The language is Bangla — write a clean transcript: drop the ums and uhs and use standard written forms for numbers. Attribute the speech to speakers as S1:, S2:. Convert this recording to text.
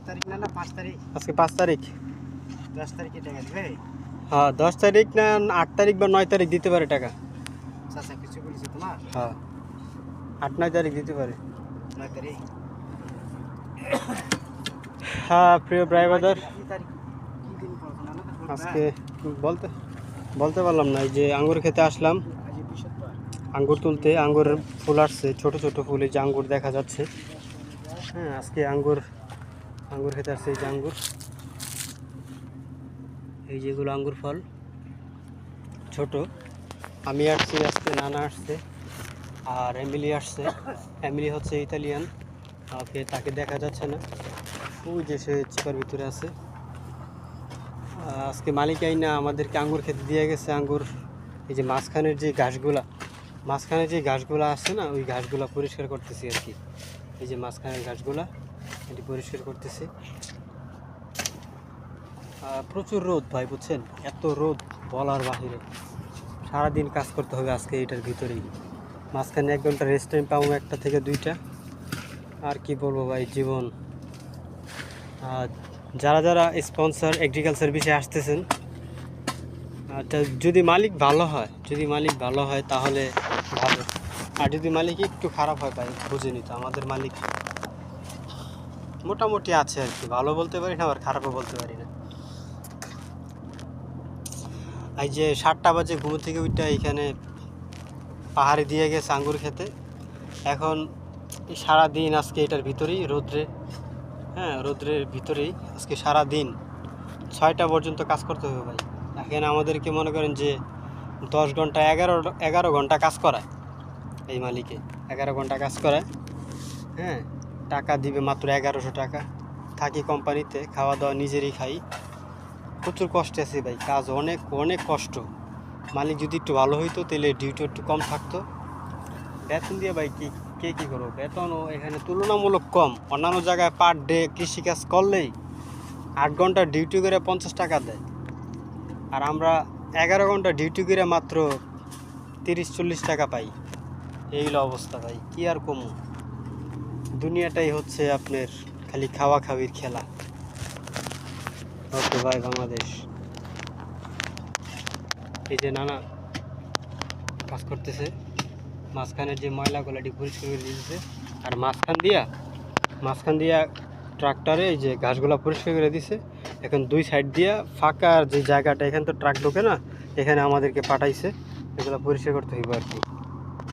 S1: তারিখ না 5 তারিখ?
S2: আজকে 5 তারিখ।
S1: 10 তারিখে টাকা দিবে?
S2: হ্যাঁ 10 তারিখ না 8 তারিখ বা 9 তারিখ দিতে পারে টাকা।
S1: চাচা কিছু বলেছে তোমার?
S2: হ্যাঁ 8-9 তারিখ দিতে পারে।
S1: 9 তারিখ?
S2: হ্যাঁ প্রিয় ভাই বাজার,
S1: কি তারিখ? কি দিন পড়ছে না?
S2: আজকে বলতে বলতে পারলাম না। এই যে আঙ্গুর খেতে আসলাম,
S1: আজ বৃহস্পতিবার।
S2: আঙ্গুর তুলতে। আঙ্গুর ফুল আসছে, ছোট ছোট ফুল, এই যে আঙ্গুর দেখা যাচ্ছে। হ্যাঁ আজকে আঙ্গুর খেতে আসছে। এই যে আঙ্গুর, এই যেগুলো আঙ্গুর ফল ছোট। আমি আসছি আজকে, নানা আসছে, আর এমিলি আসছে। এমিলি হচ্ছে ইতালিয়ান, তাকে দেখা যাচ্ছে না, ওই যে সে চিপার ভিতরে আছে। আজকে মালিক আইনা আমাদেরকে আঙ্গুর খেতে দিয়ে গেছে। আঙ্গুর এই যে মাঝখানের যে ঘাসগুলা আছে না, ওই ঘাসগুলা পরিষ্কার করতেছি আর কি। এই যে মাঝখানের ঘাসগুলা এটি পরিষ্কার করতেছি। প্রচুর রোদ ভাই, বুঝছেন, এত রোদ বলার বাহিরে। সারাদিন কাজ করতে হবে আজকে এটার ভিতরেই। মাঝখানে 1 ঘন্টা রেস্ট টাইম পাবো, 1টা থেকে 2টা। আর কি বলবো ভাই, জীবন। যারা যারা স্পন্সর এগ্রিকালচার বিষয়ে আসতেছেন, যদি মালিক ভালো হয় তাহলে ভালো। আর যদি মালিক একটু খারাপ হয় ভাই, বুঝে নিত। আমাদের মালিক মোটামুটি আছে আর কি, ভালো বলতে পারি না, আবার খারাপও বলতে পারি না। এই যে 7টা বাজে ঘুম থেকে উঠটা এখানে পাহাড়ে দিয়ে গেছে আঙ্গুর খেতে। এখন সারাদিন আজকে এটার ভিতরেই রোদ্রের ভিতরেই আজকে সারাদিন 6টা পর্যন্ত কাজ করতে হবে ভাই। এখানে আমাদেরকে মনে করেন যে 10 ঘন্টা 11 ঘন্টা কাজ করায় এই মালিকে। 11 ঘন্টা কাজ করায়। হ্যাঁ টাকা দিবে মাত্র 1100 টাকা। থাকি কোম্পানিতে, খাওয়া দাওয়া নিজেরই খাই। প্রচুর কষ্টে আছি ভাই, কাজ অনেক অনেক কষ্ট। মালিক যদি একটু ভালো হইতো তাহলে ডিউটি একটু কম থাকতো। বেতন দিয়ে ভাই কে কী করবো, বেতনও এখানে তুলনামূলক কম। অন্যান্য জায়গায় পার ডে কৃষিকাজ করলেই 8 ঘন্টা ডিউটি করে 50 টাকা দেয়, আর আমরা 11 ঘন্টা ডিউটি করে মাত্র 30-40 টাকা পাই। এই হলো অবস্থা ভাই, কি আর কমু। দুনিয়াটাই হচ্ছে আপনার খালি খাওয়া খাওয়ির খেলা। ওকে ভাই, বাংলাদেশ। এই যে নানা কাজ করতেছে, মাঝখানের যে ময়লাগুলো এটি পরিষ্কার করে দিতেছে। আর মাঝখান দিয়া ট্রাক্টরে এই যে ঘাসগুলো পরিষ্কার করে দিছে। এখন 2 সাইড দিয়া ফাঁকা যে জায়গাটা, এখানে তো ট্রাক ঢোকে না, এখানে আমাদেরকে পাঠাইছে, এগুলো পরিষ্কার করতে হইব আর কি।